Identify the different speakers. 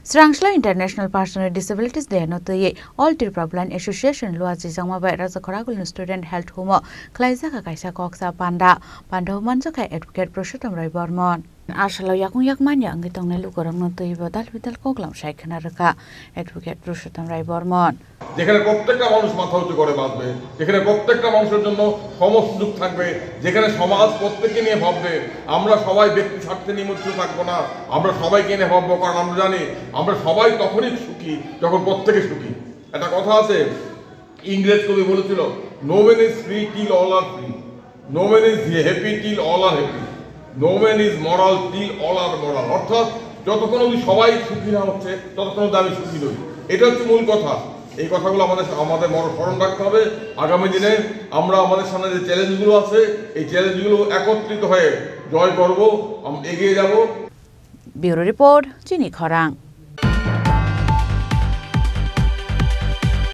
Speaker 1: Srangsla International Person with Disabilities Day no tui All Tripura Blind Association luaji jangma bai raja khoragul student health home klaisa ka kaisa koksa panda manjo kai advocate Purushottam Rai Burman Asalo yakung yakmanya angi tongne lukorang no tui bodal bidal koklam shaikhana raka advocate Purushottam Rai Burman
Speaker 2: যেখানে প্রত্যেকটা মানুষ মাথা উঁচু করে বাঁচবে, যেখানে প্রত্যেকটা মানুষের জন্য সমস্ত সুযোগ থাকবে, যেখানে সমাজ প্রত্যেককে নিয়ে ভাববে, আমরা সবাই ব্যক্তি স্বার্থে নিমজ্জিত থাকবো না, আমরা সবাইকে নিয়ে ভাববো, কারণ আমরা জানি আমরা সবাই তখনই সুখী যখন প্রত্যেকে সুখী। একটা কথা আছে, ইংরেজ কবি বলেছিল, no man is free till all are free, no man is happy till all are happy, no man is moral till all are moral. অর্থাৎ যতক্ষণ অবধি সবাই সুখী না হচ্ছে ততক্ষণ অবধি আমি সুখী নই। এটা হচ্ছে মূল কথা। এই কথাগুলো আমাদের স্মরণ রাখতে হবে। আগামী দিনে আমরা আমাদের সামনে যে চ্যালেঞ্জগুলো আছে এই চ্যালেঞ্জগুলো একত্রিত হয়ে জয় করব, এগিয়ে যাব।
Speaker 1: ব্যুরো রিপোর্ট চিনি খরাং।